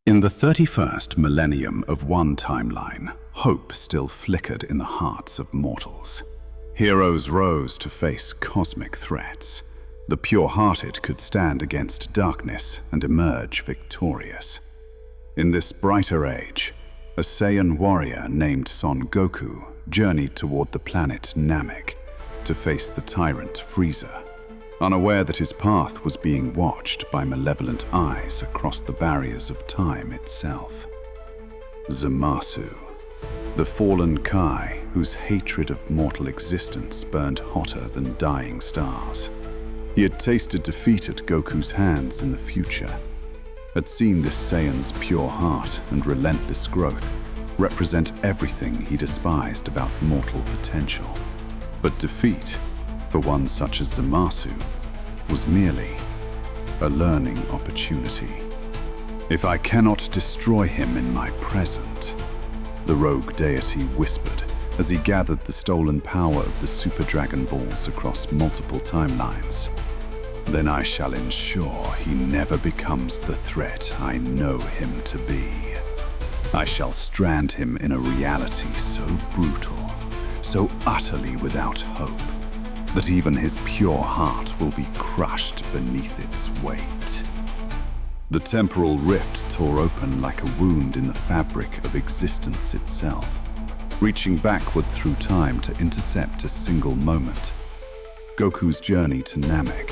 In the 31st millennium of one timeline, hope still flickered in the hearts of mortals. Heroes rose to face cosmic threats. The pure-hearted could stand against darkness and emerge victorious. In this brighter age, a Saiyan warrior named Son Goku journeyed toward the planet Namek to face the tyrant Frieza, unaware that his path was being watched by malevolent eyes across the barriers of time itself. Zamasu, the fallen Kai whose hatred of mortal existence burned hotter than dying stars. He had tasted defeat at Goku's hands in the future, had seen this Saiyan's pure heart and relentless growth represent everything he despised about mortal potential. But defeat, for one such as Zamasu, was merely a learning opportunity. If I cannot destroy him in my present, the rogue deity whispered as he gathered the stolen power of the Super Dragon Balls across multiple timelines, then I shall ensure he never becomes the threat I know him to be. I shall strand him in a reality so brutal, so utterly without hope, that even his pure heart will be crushed beneath its weight. The temporal rift tore open like a wound in the fabric of existence itself, reaching backward through time to intercept a single moment. Goku's journey to Namek,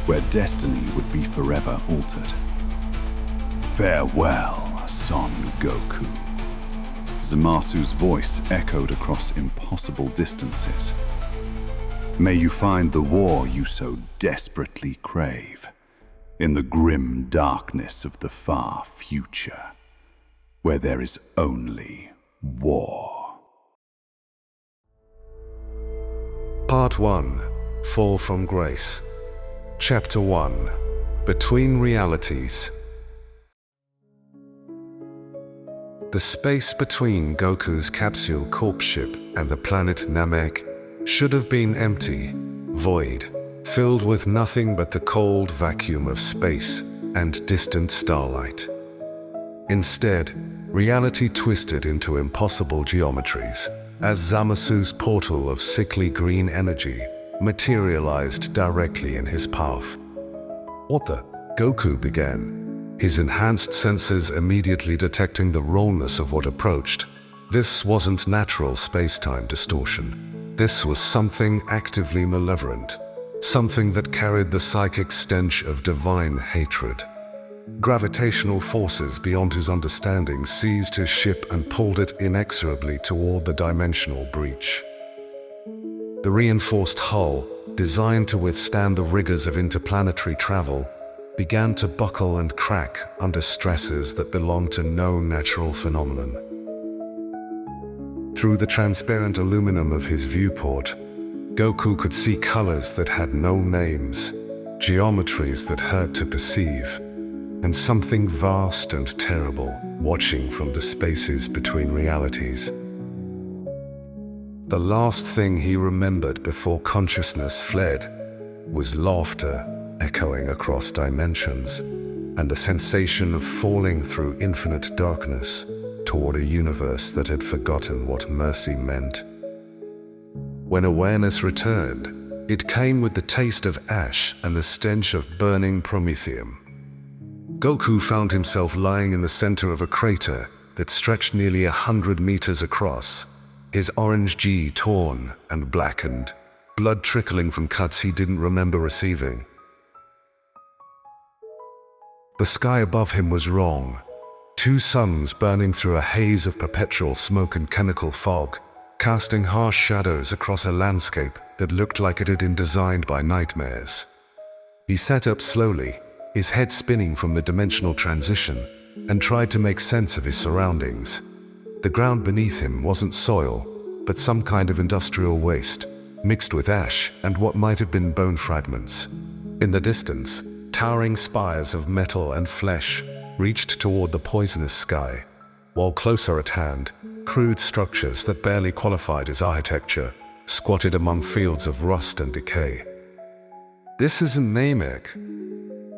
where destiny would be forever altered. Farewell, Son Goku. Zamasu's voice echoed across impossible distances. May you find the war you so desperately crave in the grim darkness of the far future, where there is only war. Part 1. Fall from Grace. Chapter 1. Between Realities. The space between Goku's capsule corpse ship and the planet Namek should have been empty, void, filled with nothing but the cold vacuum of space and distant starlight. Instead, reality twisted into impossible geometries as Zamasu's portal of sickly green energy materialized directly in his path. What the? Goku began, his enhanced senses immediately detecting the rawness of what approached. This wasn't natural space-time distortion. This was something actively malevolent, something that carried the psychic stench of divine hatred. Gravitational forces beyond his understanding seized his ship and pulled it inexorably toward the dimensional breach. The reinforced hull, designed to withstand the rigors of interplanetary travel, began to buckle and crack under stresses that belonged to no natural phenomenon. Through the transparent aluminum of his viewport, Goku could see colors that had no names, geometries that hurt to perceive, and something vast and terrible watching from the spaces between realities. The last thing he remembered before consciousness fled was laughter echoing across dimensions, and the sensation of falling through infinite darkness toward a universe that had forgotten what mercy meant. When awareness returned, it came with the taste of ash and the stench of burning promethium. Goku found himself lying in the center of a crater that stretched nearly 100 meters across, his orange gi torn and blackened, blood trickling from cuts he didn't remember receiving. The sky above him was wrong. Two suns burning through a haze of perpetual smoke and chemical fog, casting harsh shadows across a landscape that looked like it had been designed by nightmares. He sat up slowly, his head spinning from the dimensional transition, and tried to make sense of his surroundings. The ground beneath him wasn't soil, but some kind of industrial waste, mixed with ash and what might have been bone fragments. In the distance, towering spires of metal and flesh reached toward the poisonous sky, while closer at hand, crude structures that barely qualified as architecture squatted among fields of rust and decay. "This isn't Namek,"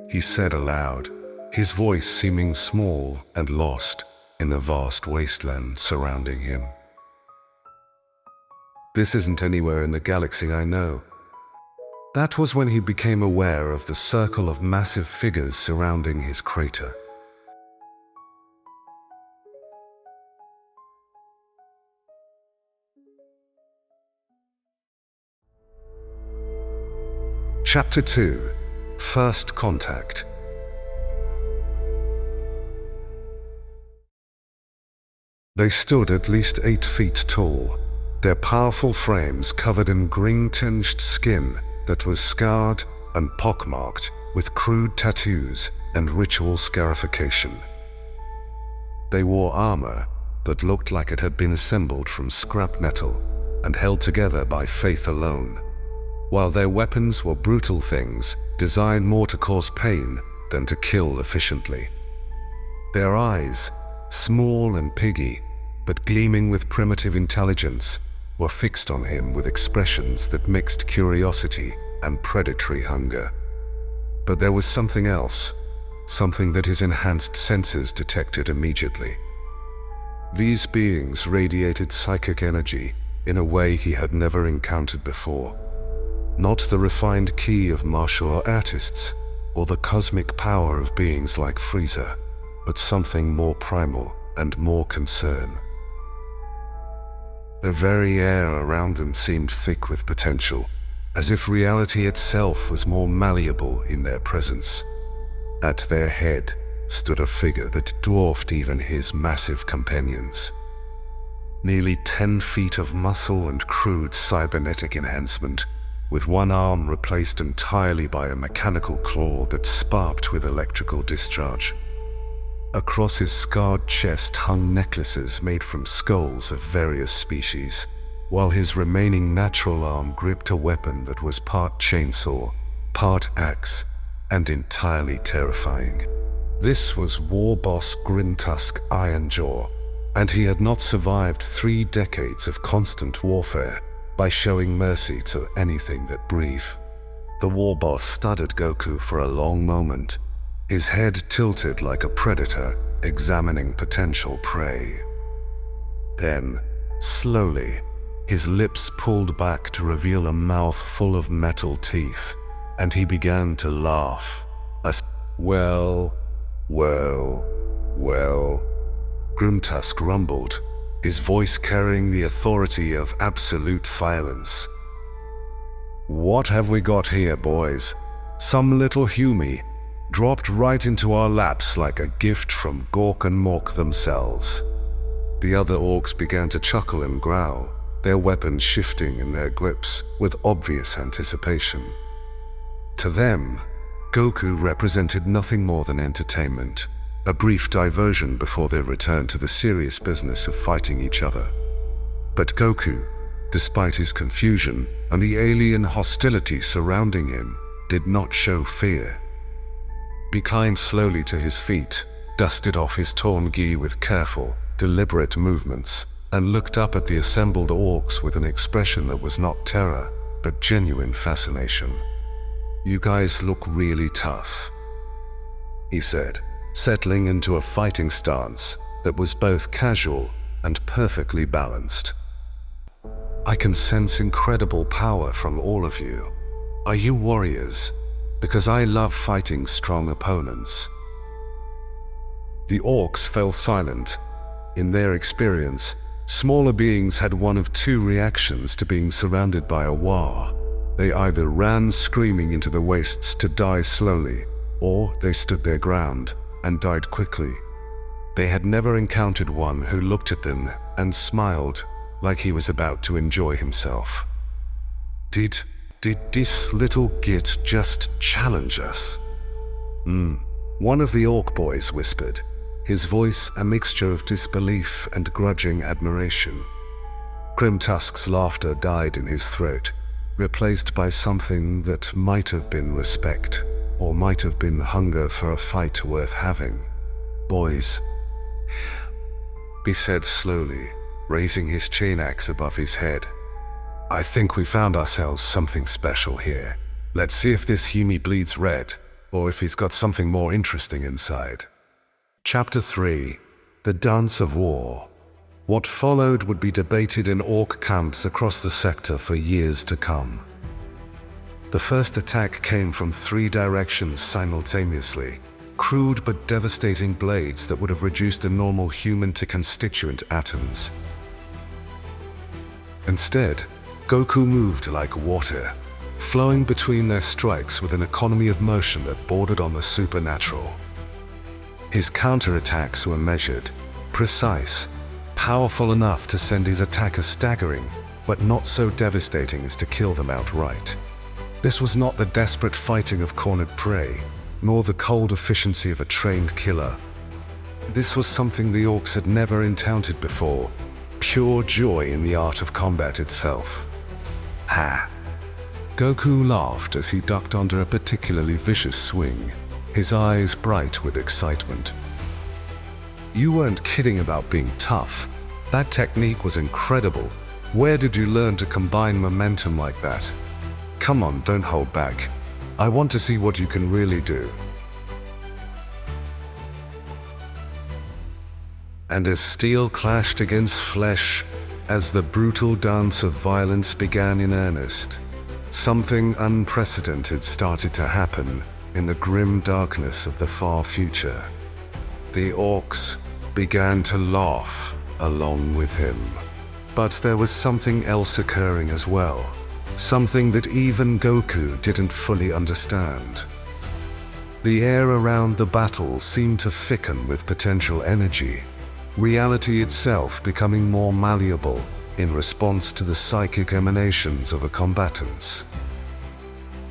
he said aloud, his voice seeming small and lost in the vast wasteland surrounding him. "This isn't anywhere in the galaxy I know." That was when he became aware of the circle of massive figures surrounding his crater. Chapter 2: First Contact. They stood at least 8 feet tall, their powerful frames covered in green-tinged skin that was scarred and pockmarked with crude tattoos and ritual scarification. They wore armor that looked like it had been assembled from scrap metal and held together by faith alone, while their weapons were brutal things designed more to cause pain than to kill efficiently. Their eyes, small and piggy, but gleaming with primitive intelligence, were fixed on him with expressions that mixed curiosity and predatory hunger. But there was something else, something that his enhanced senses detected immediately. These beings radiated psychic energy in a way he had never encountered before. Not the refined ki of martial artists or the cosmic power of beings like Frieza, but something more primal and more concern. The very air around them seemed thick with potential, as if reality itself was more malleable in their presence. At their head stood a figure that dwarfed even his massive companions. Nearly 10 feet of muscle and crude cybernetic enhancement, with one arm replaced entirely by a mechanical claw that sparked with electrical discharge. Across his scarred chest hung necklaces made from skulls of various species, while his remaining natural arm gripped a weapon that was part chainsaw, part axe, and entirely terrifying. This was war boss Grimtusk Ironjaw, and he had not survived 3 decades of constant warfare by showing mercy to anything that breathed. The war boss studied Goku for a long moment, his head tilted like a predator examining potential prey. Then, slowly, his lips pulled back to reveal a mouth full of metal teeth, and he began to laugh. Well, Grimtusk rumbled, his voice carrying the authority of absolute violence. "What have we got here, boys? Some little Humie dropped right into our laps like a gift from Gork and Mork themselves." The other orcs began to chuckle and growl, their weapons shifting in their grips with obvious anticipation. To them, Goku represented nothing more than entertainment, a brief diversion before their return to the serious business of fighting each other. But Goku, despite his confusion and the alien hostility surrounding him, did not show fear. He climbed slowly to his feet, dusted off his torn gi with careful, deliberate movements, and looked up at the assembled orcs with an expression that was not terror, but genuine fascination. "You guys look really tough," he said, settling into a fighting stance that was both casual and perfectly balanced. "I can sense incredible power from all of you. Are you warriors? Because I love fighting strong opponents." The orcs fell silent. In their experience, smaller beings had one of 2 reactions to being surrounded by a war. They either ran screaming into the wastes to die slowly, or they stood their ground and died quickly. They had never encountered one who looked at them and smiled like he was about to enjoy himself. Did this little git just challenge us?" One of the orc boys whispered, his voice a mixture of disbelief and grudging admiration. Grimtusk's laughter died in his throat, replaced by something that might have been respect, or might have been hunger for a fight worth having. "Boys," he said slowly, raising his chain axe above his head, "I think we found ourselves something special here. Let's see if this Humie bleeds red, or if he's got something more interesting inside. Chapter 3: The Dance of War. What followed would be debated in orc camps across the sector for years to come. The first attack came from 3 directions simultaneously, crude but devastating blades that would have reduced a normal human to constituent atoms. Instead, Goku moved like water, flowing between their strikes with an economy of motion that bordered on the supernatural. His counterattacks were measured, precise, powerful enough to send his attacker staggering, but not so devastating as to kill them outright. This was not the desperate fighting of cornered prey, nor the cold efficiency of a trained killer. This was something the orcs had never encountered before, pure joy in the art of combat itself. Ha! Goku laughed as he ducked under a particularly vicious swing, his eyes bright with excitement. You weren't kidding about being tough. That technique was incredible. Where did you learn to combine momentum like that? Come on, don't hold back. I want to see what you can really do. And as steel clashed against flesh, as the brutal dance of violence began in earnest, something unprecedented started to happen in the grim darkness of the far future. The orcs began to laugh along with him. But there was something else occurring as well, something that even Goku didn't fully understand. The air around the battle seemed to thicken with potential energy, reality itself becoming more malleable in response to the psychic emanations of the combatants.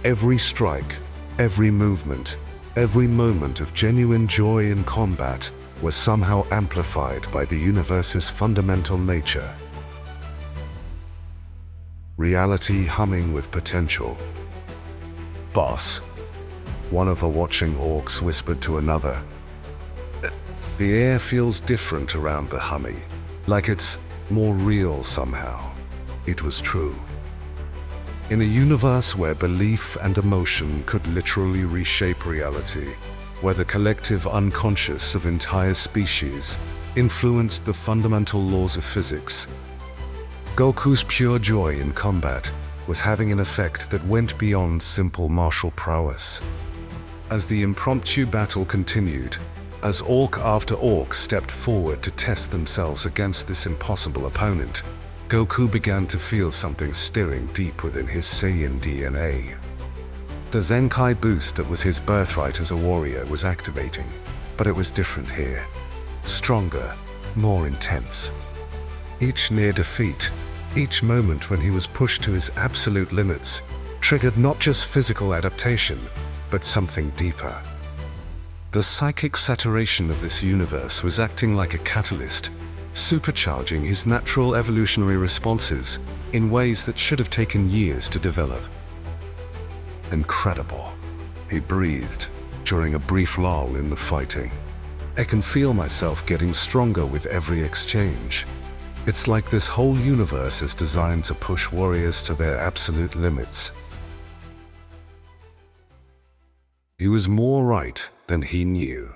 Every strike, every movement, every moment of genuine joy in combat was somehow amplified by the universe's fundamental nature. Reality humming with potential. Boss, one of the watching orcs whispered to another. The air feels different around the hummy, like it's more real somehow. It was true. In a universe where belief and emotion could literally reshape reality, where the collective unconscious of entire species influenced the fundamental laws of physics, Goku's pure joy in combat was having an effect that went beyond simple martial prowess. As the impromptu battle continued, as orc after orc stepped forward to test themselves against this impossible opponent, Goku began to feel something stirring deep within his Saiyan DNA. The Zenkai boost that was his birthright as a warrior was activating, but it was different here. Stronger, more intense. Each near defeat, each moment when he was pushed to his absolute limits, triggered not just physical adaptation, but something deeper. The psychic saturation of this universe was acting like a catalyst, supercharging his natural evolutionary responses in ways that should have taken years to develop. Incredible, he breathed during a brief lull in the fighting. I can feel myself getting stronger with every exchange. It's like this whole universe is designed to push warriors to their absolute limits. He was more right than he knew.